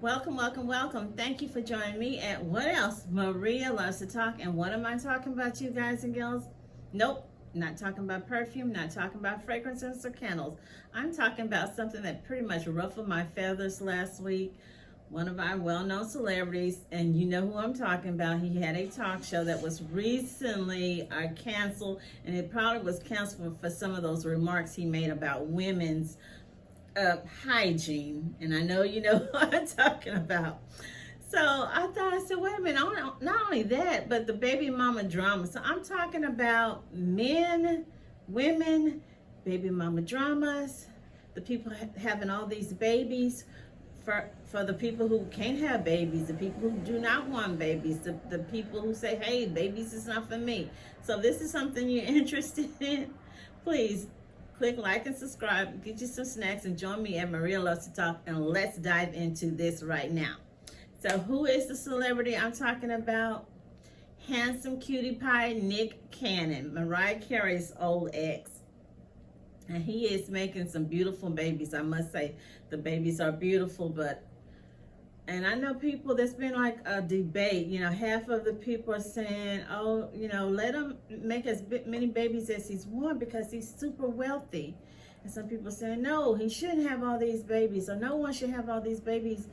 Welcome, welcome, welcome. Thank you for joining me at What Else? Maria Loves to Talk. And what am I talking about, you guys and girls? Nope, not talking about perfume, not talking about fragrances or candles. I'm talking about something that pretty much ruffled my feathers last week. One of our well-known celebrities, and you know who I'm talking about, he had a talk show that was recently canceled, and it probably was canceled for some of those remarks he made about women's hygiene, and I know you know what I'm talking about. So I said, wait a minute, not only that, but the baby mama drama. So I'm talking about men, women, baby mama dramas, the people having all these babies, for the people who can't have babies, the people who do not want babies, the people who say, hey, babies is not for me. So if this is something you're interested in, please click like and subscribe, get you some snacks, and join me at Maria Loves to Talk, and let's dive into this right now. So who is the celebrity I'm talking about? Handsome cutie pie Nick Cannon, Mariah Carey's old ex. And he is making some beautiful babies. I must say, the babies are beautiful, and I know people, there's been like a debate, half of the people are saying, oh, let him make as many babies as he's want because he's super wealthy. And some people saying, no, he shouldn't have all these babies, or no one should have all these babies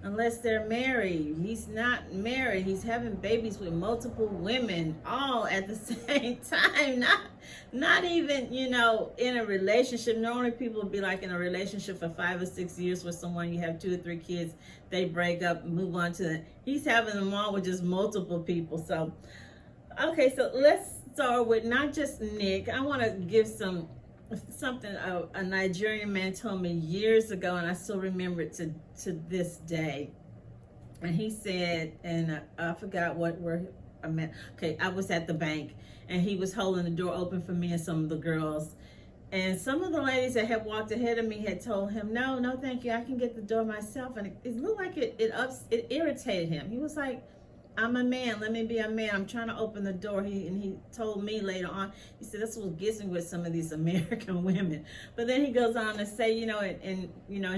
unless they're married. He's not married. He's having babies with multiple women all at the same time. Not even, in a relationship. Normally people would be like in a relationship for 5 or 6 years with someone. You have 2 or 3 kids. They break up, move on to he's having them all with just multiple people. So, okay, so let's start with not just Nick. I want to give something a Nigerian man told me years ago, and I still remember it to this day. And he said, and I forgot where I meant. Okay, I was at the bank, and he was holding the door open for me and some of the girls. And some of the ladies that had walked ahead of me had told him, no, thank you, I can get the door myself. And it looked like it irritated him. He was like, I'm a man. Let me be a man. I'm trying to open the door. He told me later on, he said, this was gets me with some of these American women. But then he goes on to say, in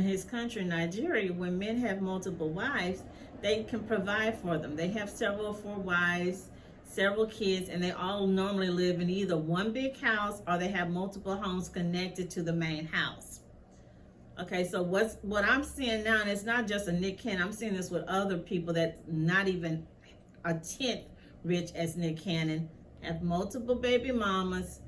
his country, Nigeria, when men have multiple wives, they can provide for them. They have several 4 wives, several kids, and they all normally live in either one big house or they have multiple homes connected to the main house. Okay, so what I'm seeing now, and it's not just a Nick Cannon, I'm seeing this with other people that's not even a tenth rich as Nick Cannon, have multiple baby mamas.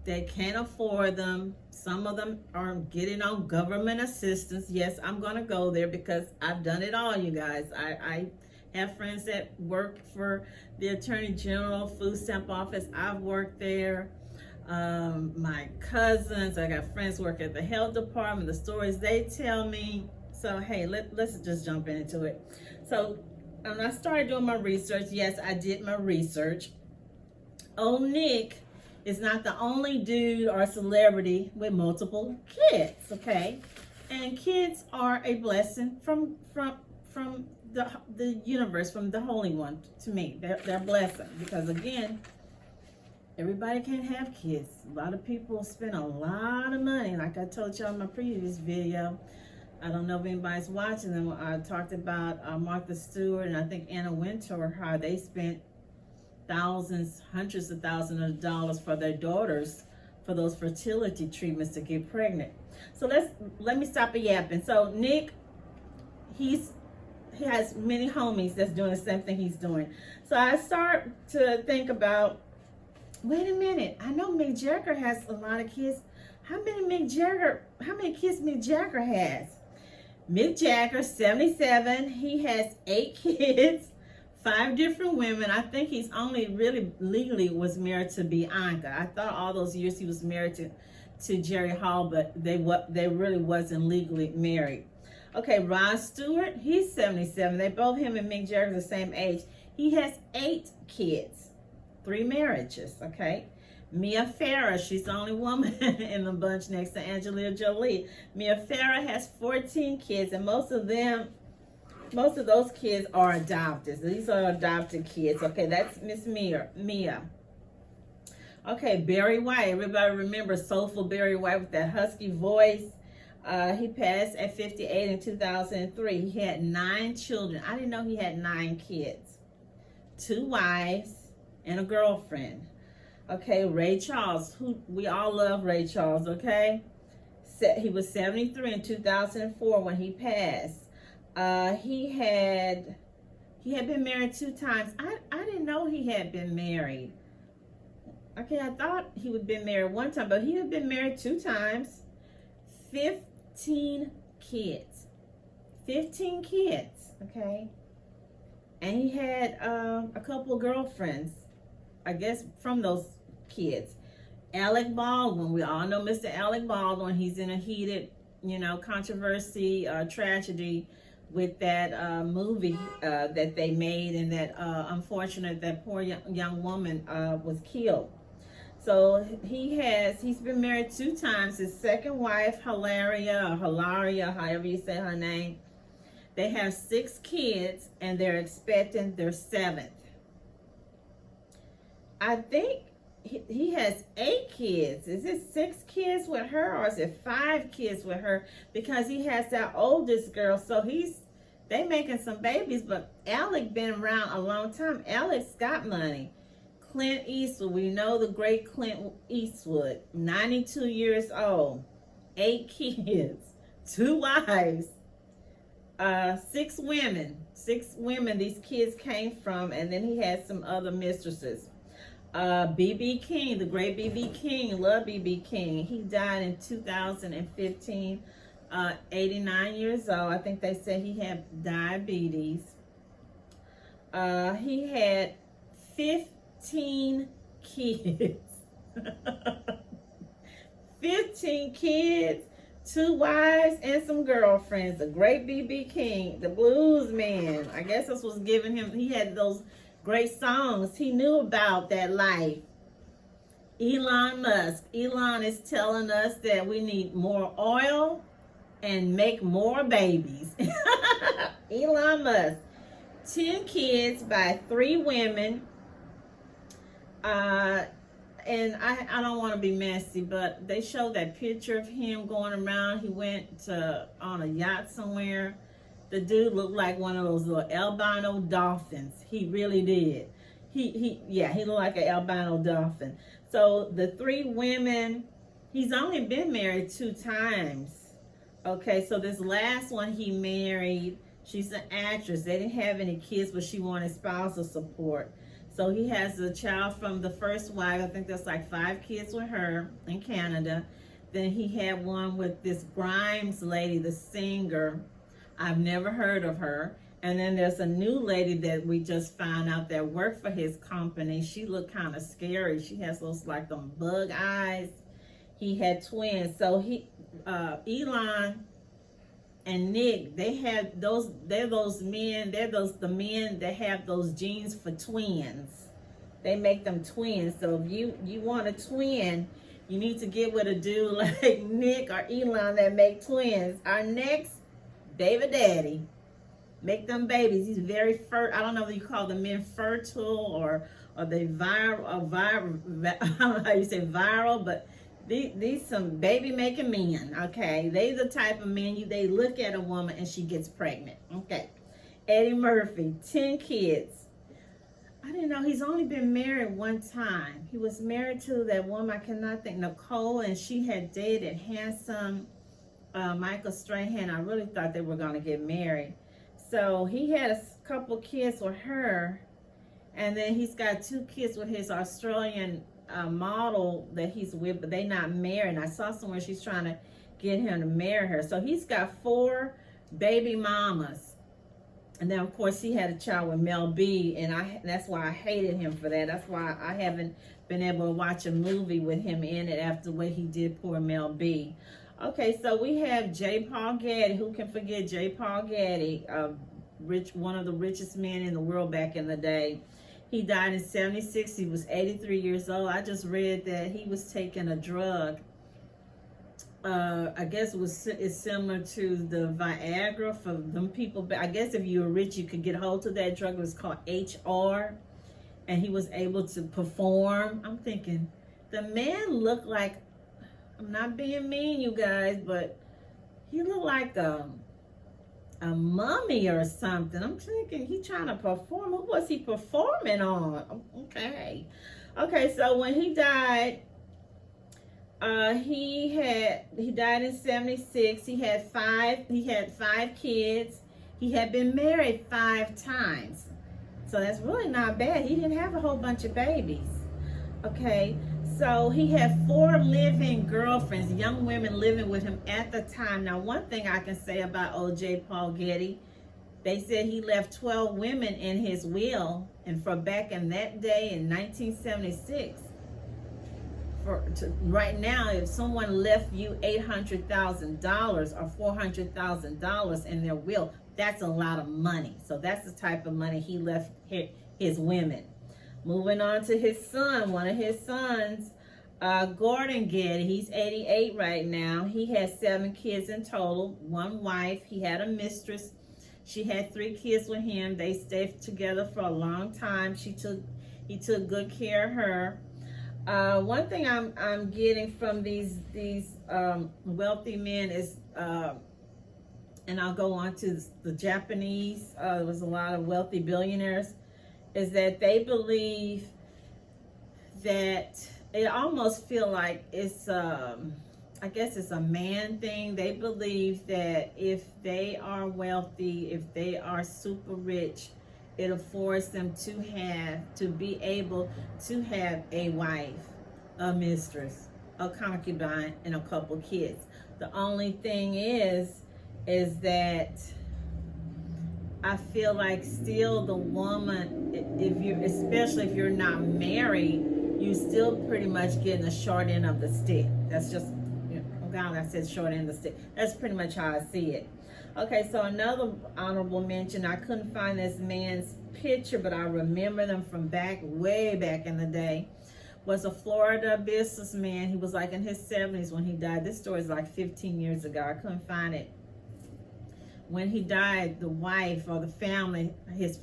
They can't afford them. Some of them are getting on government assistance. Yes, I'm going to go there because I've done it all, you guys. I have friends that work for the Attorney General Food Stamp Office. I've worked there. My cousins, I got friends who work at the health department, the stories they tell me. So, hey, let's just jump into it. So, when I started doing my research, yes, I did my research. Old Nick is not the only dude or celebrity with multiple kids, okay? And kids are a blessing from the universe, from the Holy One to me. They're a blessing because, again, everybody can't have kids. A lot of people spend a lot of money. Like I told y'all in my previous video, I don't know if anybody's watching them. I talked about Martha Stewart and I think Anna Wintour, how they spent thousands, hundreds of thousands of dollars for their daughters for those fertility treatments to get pregnant. So let me stop yapping. So Nick, he has many homies that's doing the same thing he's doing. So I start to think about, wait a minute, I know Mick Jagger has a lot of kids. How many kids Mick Jagger has? Mick Jagger, 77, he has 8 kids, 5 different women. I think he's only really legally was married to Bianca. I thought all those years he was married to Jerry Hall, but they really wasn't legally married. Okay, Rod Stewart, he's 77. They both, him and Mick Jagger, the same age. He has 8 kids, 3 marriages, okay? Mia Farrow, she's the only woman in the bunch next to Angelina Jolie. Mia Farrow has 14 kids, and most of those kids are adopted. These are adopted kids. Okay, that's Miss Mia. Okay, Barry White. Everybody remembers soulful Barry White with that husky voice. He passed at 58 in 2003. He had 9 children. I didn't know he had 9 kids. 2 wives and a girlfriend. Okay, Ray Charles, who we all love Ray Charles, okay? He was 73 in 2004 when he passed. He had been married 2 times. I didn't know he had been married. Okay, I thought he would have been married 1 time, but he had been married 2 times. 15 kids. 15 kids, okay? And he had a couple of girlfriends, I guess, from those kids. Alec Baldwin, we all know Mr. Alec Baldwin. He's in a heated, controversy, tragedy with that movie that they made, and that unfortunate that poor young woman was killed. So he's been married 2 times. His second wife, Hilaria, however you say her name. They have 6 kids, and they're expecting their 7th. I think he has 8 kids. Is it 6 kids with her, or is it 5 kids with her? Because he has that oldest girl, so they making some babies. But Alec been around a long time. Alec's got money. Clint Eastwood, we know the great Clint Eastwood, 92 years old, 8 kids, 2 wives, 6 women. 6 women these kids came from, and then he had some other mistresses. B.B. King, the great B.B. King, love B.B. King. He died in 2015, 89 years old. I think they said he had diabetes. He had 15 kids. 15 kids, 2 wives, and some girlfriends. The great B.B. King, the blues man. I guess this was giving him, he had those great songs. He knew about that life. Elon Musk. Elon is telling us that we need more oil and make more babies. Elon Musk. 10 kids by 3 women. And I don't want to be messy, but they showed that picture of him going around. He went on a yacht somewhere. The dude looked like one of those little albino dolphins. He really did. He looked like an albino dolphin. So the 3 women, he's only been married 2 times. Okay, so this last one he married, she's an actress. They didn't have any kids, but she wanted spousal support. So he has a child from the first wife. I think there's like 5 kids with her in Canada. Then he had one with this Grimes lady, the singer. I've never heard of her. And then there's a new lady that we just found out that worked for his company. She looked kind of scary. She has those like them bug eyes. He had twins. So Elon and Nick, they're the men that have those genes for twins. They make them twins. So if you want a twin, you need to get with a dude like Nick or Elon that make twins. Our next David Daddy, make them babies. He's very fertile. I don't know if you call the men fertile or they viral. I don't know how you say viral, but these some baby making men. Okay, they the type of men they look at a woman and she gets pregnant. Okay, Eddie Murphy, 10 kids. I didn't know he's only been married 1 time. He was married to that woman I cannot think, Nicole, and she had dated handsome Michael Strahan. I really thought they were going to get married. So he had a couple kids with her, and then he's got 2 kids with his Australian model that he's with, but they not married. And I saw somewhere she's trying to get him to marry her. So he's got 4 baby mamas. And then, of course, he had a child with Mel B, and that's why I hated him for that. That's why I haven't been able to watch a movie with him in it after what he did, poor Mel B. Okay, so we have J. Paul Getty. Who can forget J. Paul Getty, one of the richest men in the world back in the day. He died in 76. He was 83 years old. I just read that he was taking a drug. I guess it's similar to the Viagra for them people. I guess if you were rich, you could get hold of that drug. It was called HR. And he was able to perform. I'm thinking, the man looked like, I'm not being mean, you guys, but he looked like a mummy or something. I'm thinking he trying to perform. Who was he performing on? Okay. Okay, so when he died, he died in 76. He had five kids. He had been married 5 times. So that's really not bad. He didn't have a whole bunch of babies. Okay. So he had 4 living girlfriends, young women living with him at the time. Now, one thing I can say about O.J. Paul Getty, they said he left 12 women in his will. And for back in that day in 1976, right now, if someone left you $800,000 or $400,000 in their will, that's a lot of money. So that's the type of money he left his women. Moving on to his son, one of his sons, Gordon Getty. He's 88 right now. He has 7 kids in total, 1 wife. He had a mistress. She had 3 kids with him. They stayed together for a long time. He took good care of her. One thing I'm getting from these wealthy men is, and I'll go on to the Japanese. There was a lot of wealthy billionaires. Is that they believe that it almost feel like it's I guess it's a man thing. They believe that if they are wealthy, if they are super rich, it affords them to be able to have a wife, a mistress, a concubine, and a couple kids. The only thing is that I feel like still the woman, especially if you're not married, you still pretty much getting the short end of the stick. That's just, God, I said short end of the stick. That's pretty much how I see it. Okay, so another honorable mention, I couldn't find this man's picture, but I remember them from way back in the day, was a Florida businessman. He was like in his 70s when he died. This story is like 15 years ago. I couldn't find it. When he died, the wife or the family, his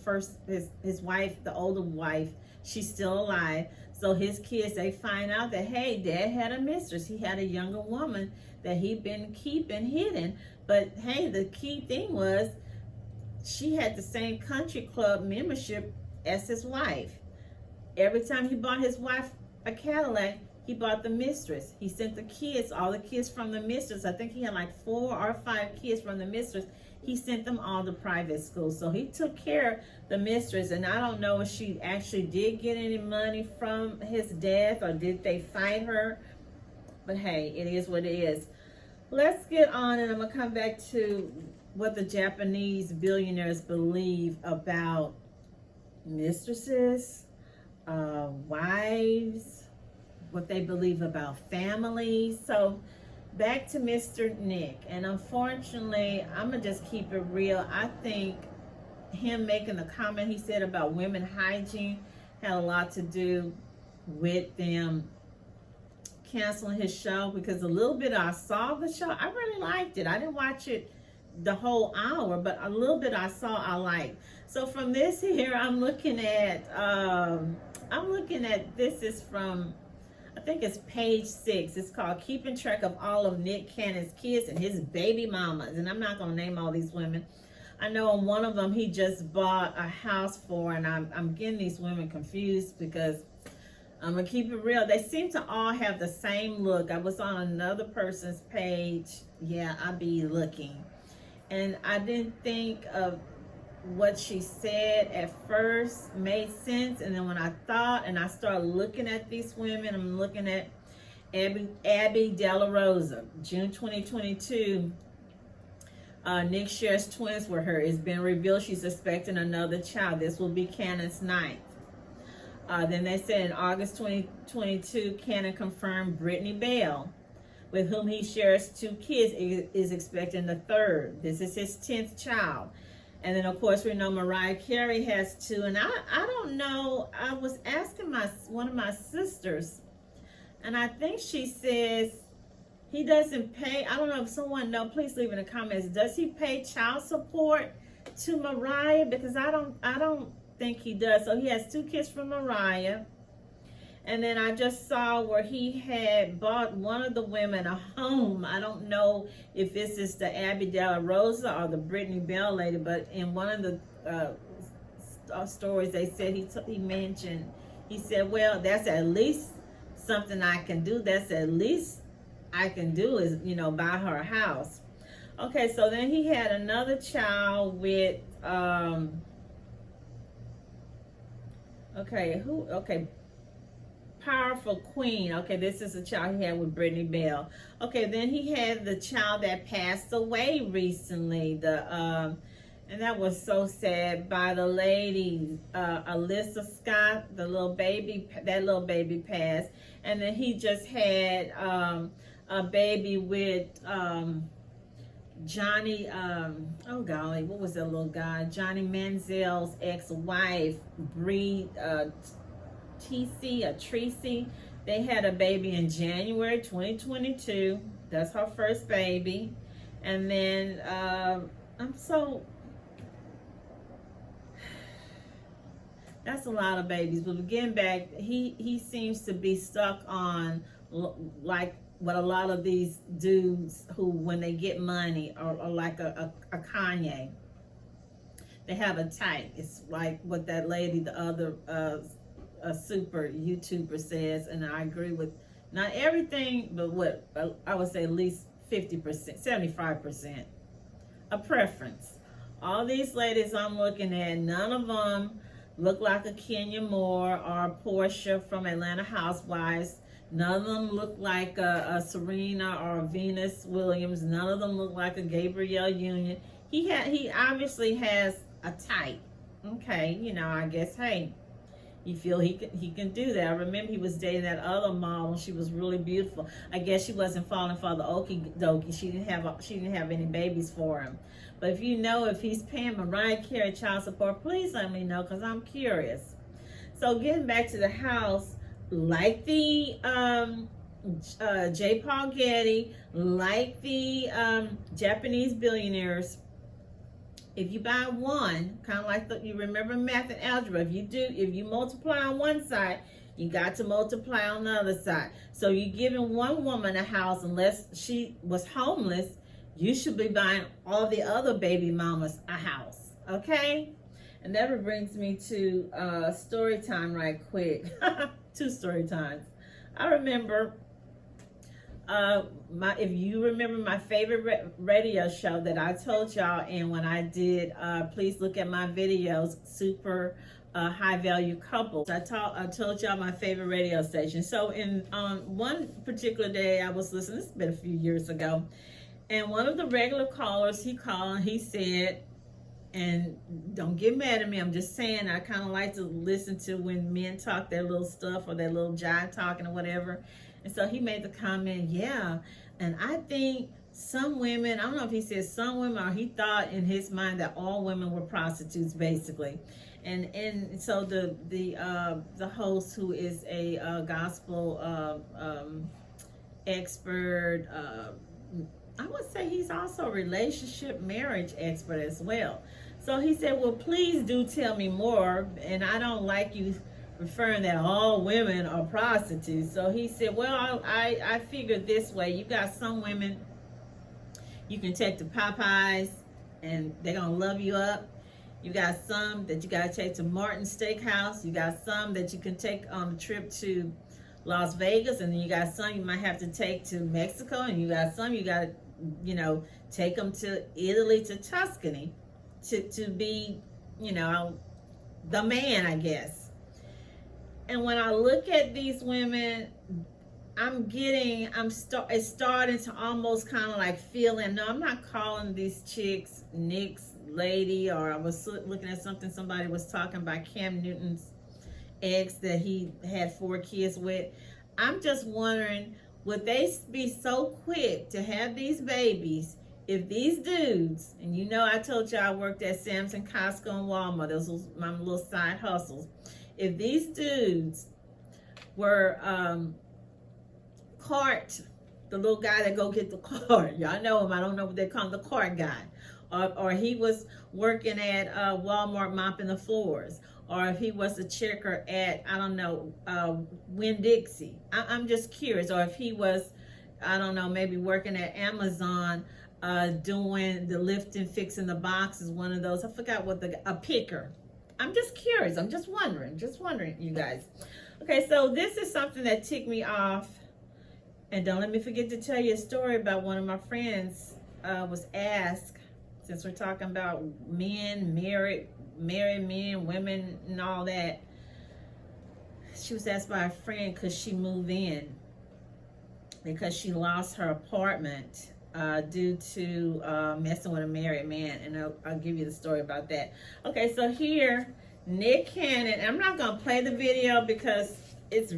wife, the older wife, she's still alive. So his kids, they find out that, hey, Dad had a mistress. He had a younger woman that he'd been keeping hidden. But hey, the key thing was she had the same country club membership as his wife. Every time he bought his wife a Cadillac, he bought the mistress. He sent the kids, all the kids from the mistress. I think he had like 4 or 5 kids from the mistress. He sent them all to private school. So he took care of the mistress. And I don't know if she actually did get any money from his death or did they fight her. But hey, it is what it is. Let's get on, and I'm going to come back to what the Japanese billionaires believe about mistresses, wives, what they believe about families. So back to Mr. Nick, and unfortunately, I'm gonna just keep it real. I think him making the comment he said about women hygiene had a lot to do with them canceling his show, because a little bit I saw the show, I really liked it. I didn't watch it the whole hour, but a little bit I saw I liked. So from this here, I'm looking at this is from, I think it's page 6. It's called Keeping Track of All of Nick Cannon's Kids and His Baby Mamas. And I'm not going to name all these women. I know on one of them he just bought a house for, and I'm getting these women confused because I'm going to keep it real. They seem to all have the same look. I was on another person's page. Yeah, I be looking. And I didn't think of what she said at first made sense, and then when I thought and I started looking at these women, I'm looking at Abby De La Rosa, June 2022. Nick shares twins with her. It's been revealed she's expecting another child. This will be Cannon's 9th. Then they said in August 2022, Cannon confirmed Brittany Bell, with whom he shares 2 kids, is expecting the 3rd. This is his 10th child. And then, of course, we know Mariah Carey has 2. And I don't know. I was asking one of my sisters, and I think she says he doesn't pay. I don't know if someone knows. Please leave in the comments. Does he pay child support to Mariah? Because I don't think he does. So he has 2 kids from Mariah. And then I just saw where he had bought one of the women a home. I don't know if this is the Abby De La Rosa or the Brittany Bell lady, but in one of the stories they said he mentioned, he said, well, that's at least something I can do. That's at least I can do is, buy her a house. Okay, so then he had another child with, Powerful Queen. Okay, this is a child he had with Brittany Bell. Okay, then he had the child that passed away recently. And that was so sad, by the lady, Alyssa Scott, that little baby passed. And then he just had a baby with Johnny, oh golly, what was that little guy? Johnny Manziel's ex-wife, Bree Tracy. They had a baby in January 2022. That's her first baby. And then that's a lot of babies. But getting back, he seems to be stuck on like what a lot of these dudes who, when they get money, are like a Kanye. They have a type. It's like what that lady, the other a super YouTuber says, and I agree with not everything, but what I would say at least 50%, 75%. A preference. All these ladies I'm looking at, none of them look like a Kenya Moore or a Portia from Atlanta Housewives. None of them look like a Serena or a Venus Williams. None of them look like a Gabrielle Union. He obviously has a type. Okay, I guess, hey, you feel he can do that. I remember he was dating that other model. She was really beautiful. I guess she wasn't falling for the okie dokie. She didn't have any babies for him. But if if he's paying Mariah Carey child support, please let me know, because I'm curious. So getting back to the house, like the J. Paul Getty, like the Japanese billionaires, if you buy one, kind of like you remember math and algebra, if you multiply on one side, you got to multiply on the other side. So you're giving one woman a house, unless she was homeless, you should be buying all the other baby mamas a house, okay? And that brings me to story time right quick. 2 story times. I remember, if you remember my favorite radio show that I told y'all, and when I did, please look at my videos, Super High Value Couples. I told y'all my favorite radio station. So on one particular day I was listening, this has been a few years ago, and one of the regular callers, he called and he said, and don't get mad at me, I'm just saying, I kind of like to listen to when men talk their little stuff or their little jive talking or whatever. And so he made the comment, yeah, and I think some women, I don't know if he said some women or he thought in his mind that all women were prostitutes, basically. And so the host, who is a gospel expert, I would say he's also a relationship marriage expert as well. So he said, well, please do tell me more, and I don't like you referring that all women are prostitutes. So he said, well, I figured this way. You got some women you can take to Popeyes and they're gonna love you up. You got some that you gotta take to Martin's Steakhouse. You got some that you can take on a trip to Las Vegas, and then you got some you might have to take to Mexico, and you got some you gotta take them to Italy, to Tuscany, to be the man, I guess. And when I look at these women, it's starting to almost kind of like feeling, no, I'm not calling these chicks Nick's lady, or I was looking at something somebody was talking about Cam Newton's ex that he had 4 kids with. I'm just wondering, would they be so quick to have these babies if these dudes, and I told you I worked at Sam's and Costco and Walmart, those was my little side hustles. If these dudes were cart, the little guy that go get the cart, y'all know him, I don't know what they call him, the cart guy, or he was working at Walmart mopping the floors, or if he was a checker at, I don't know, Winn-Dixie. I'm just curious. Or if he was, I don't know, maybe working at Amazon, doing the lifting, fixing the boxes, one of those. I forgot what a picker. I'm just curious. I'm just wondering, you guys. Okay, so this is something that ticked me off. And don't let me forget to tell you a story about one of my friends was asked, since we're talking about men, married men, women, and all that. She was asked by a friend, could she move in because she lost her apartment due to messing with a married man. And I'll give you the story about that. Okay, so here, Nick Cannon. I'm not going to play the video because it's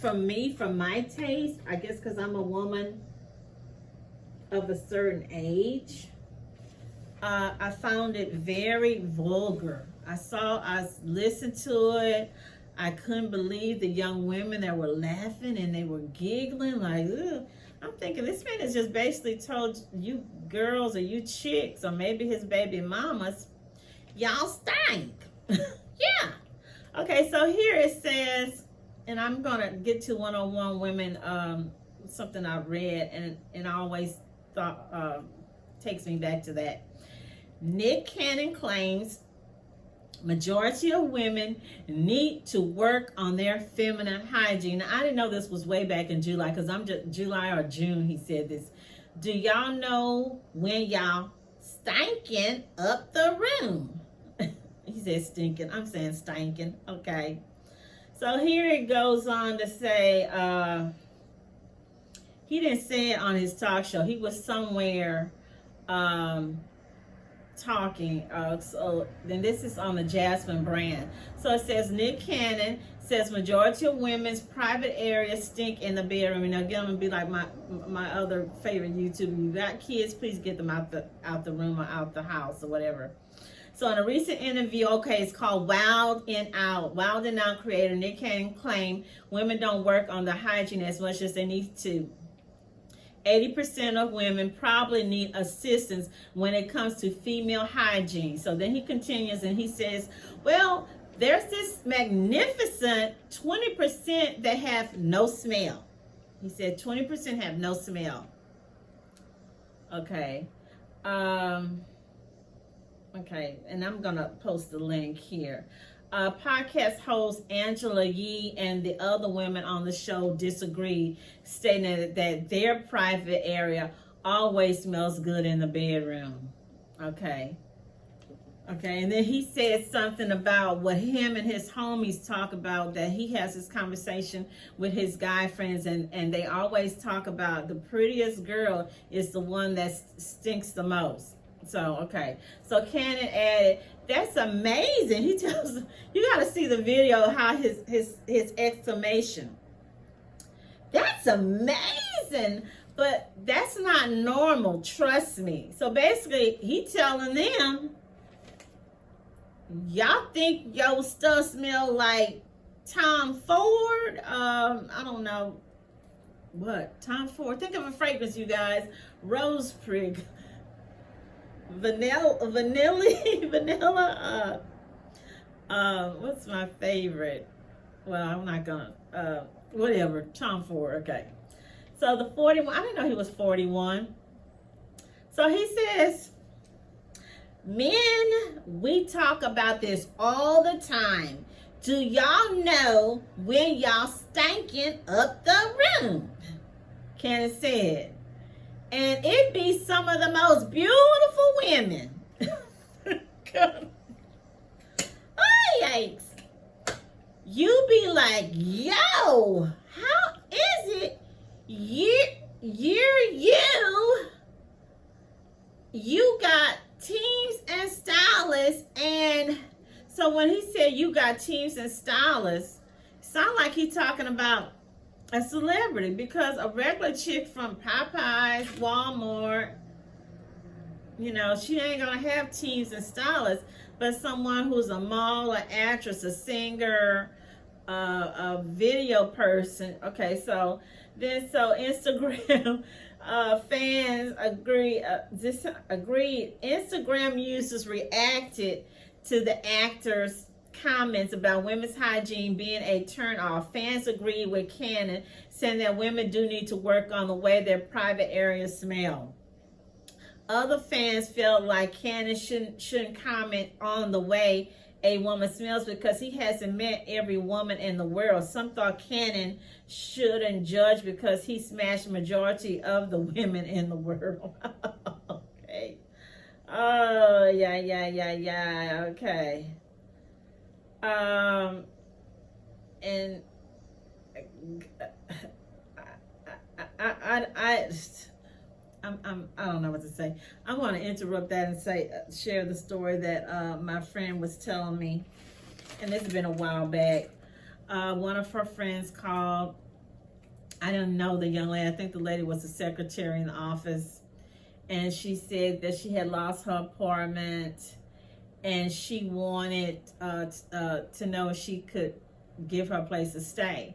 from me, from my taste. I guess because I'm a woman of a certain age. I found it very vulgar. I listened to it. I couldn't believe the young women that were laughing and they were giggling like, ugh. I'm thinking this man has just basically told you girls or you chicks or maybe his baby mamas, y'all stink. Yeah. Okay, so here it says, and I'm going to get to 101 Women, something I read and I always thought takes me back to that. Nick Cannon claims majority of women need to work on their feminine hygiene. Now, I didn't know this was way back in July because I'm just July or June he said this. Do y'all know when y'all stinking up the room? He said stinking. I'm saying stinking. Okay. So here it goes on to say, he didn't say it on his talk show. He was somewhere talking. So then this is on the Jasmine brand. So it says Nick Cannon says majority of women's private areas stink in the bedroom. And again, I'm gonna be like my other favorite YouTuber. You got kids, please get them out the room or out the house or whatever. So in a recent interview, okay, it's called Wild and Out. Wild and Out creator Nick Cannon claimed women don't work on their hygiene as much as they need to. 80% of women probably need assistance when it comes to female hygiene. So then he continues and he says, well, there's this magnificent 20% that have no smell. He said 20% have no smell. Okay. Okay, and I'm going to post the link here. Podcast host Angela Yee and the other women on the show disagreed, stating that their private area always smells good in the bedroom. Okay. Okay, and then he said something about what him and his homies talk about, that he has this conversation with his guy friends, and they always talk about the prettiest girl is the one that stinks the most. So, okay. So Cannon added, that's amazing. He tells, you got to see the video, how his exclamation. That's amazing. But that's not normal. Trust me. So basically, he telling them, y'all think your stuff smell like Tom Ford? I don't know. What? Tom Ford. Think of a fragrance, you guys. Rose Prig. Vanilla, what's my favorite? Well, I'm not gonna, whatever, Tom Ford, okay. So the 41, I didn't know he was 41. So he says, men, we talk about this all the time. Do y'all know when y'all stinking up the room? Cannon said. And it be some of the most beautiful women. Oh, yikes. You be like, yo, how is it you got teams and stylists? And so when he said you got teams and stylists, sound like he talking about a celebrity, because a regular chick from Popeyes, Walmart, you know, she ain't gonna have teams and stylists, but someone who's a model, an actress, a singer, a video person. Okay, so then Instagram fans agreed. Instagram users reacted to the actor's comments about women's hygiene being a turnoff. Fans agreed with Cannon, saying that women do need to work on the way their private areas smell. Other fans felt like Cannon shouldn't comment on the way a woman smells because he hasn't met every woman in the world. Some thought Cannon shouldn't judge because he smashed majority of the women in the world. Okay. Oh, yeah. Okay. And I don't know what to say. I'm going to interrupt that and share the story that my friend was telling me, and this has been a while back. One of her friends called. I didn't know the young lady. I think the lady was the secretary in the office, and she said that she had lost her apartment, and she wanted to know if she could give her a place to stay.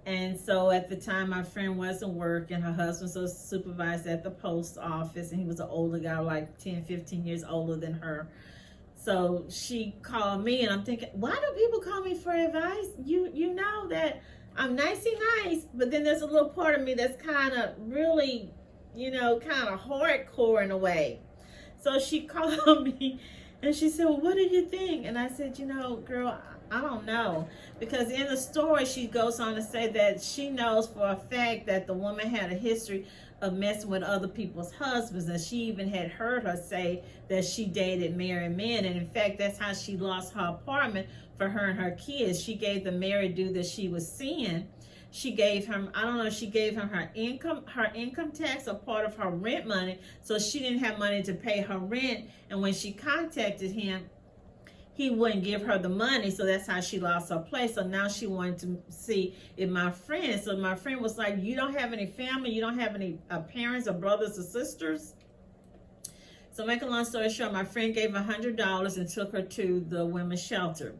And so at the time, my friend wasn't working. Her husband was supervised at the post office, and he was an older guy, like 10, 15 years older than her. So she called me, and I'm thinking, why do people call me for advice? You know that I'm nicey nice, but then there's a little part of me that's kind of really, kind of hardcore in a way. So she called me, and she said, well, what do you think? And I said, girl, I don't know. Because in the story, she goes on to say that she knows for a fact that the woman had a history of messing with other people's husbands. And she even had heard her say that she dated married men. And in fact, that's how she lost her apartment for her and her kids. She gave the married dude that she was seeing, she gave him, I don't know if she gave him her income tax or part of her rent money. So she didn't have money to pay her rent. And when she contacted him, he wouldn't give her the money, so that's how she lost her place. So now she wanted to see if my friend. So my friend was like, you don't have any family? You don't have any parents or brothers or sisters? So make a long story short, my friend gave $100 and took her to the women's shelter.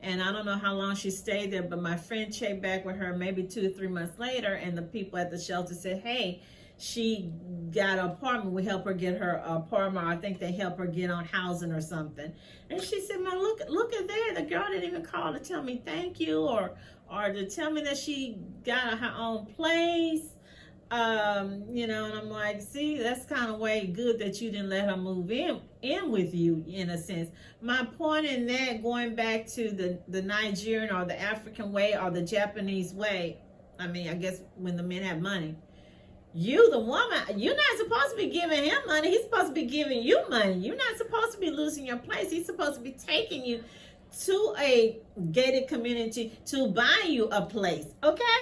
And I don't know how long she stayed there, but my friend checked back with her maybe 2 to 3 months later, and the people at the shelter said, hey, she got an apartment. We help her get her apartment. I think they help her get on housing or something. And she said, man, look at that. The girl didn't even call to tell me thank you or to tell me that she got her own place. And I'm like, see, that's kind of way good that you didn't let her move in with you, in a sense. My point in that, going back to the Nigerian or the African way or the Japanese way, I mean, I guess when the men have money, you, the woman, you're not supposed to be giving him money. He's supposed to be giving you money. You're not supposed to be losing your place. He's supposed to be taking you to a gated community to buy you a place, okay?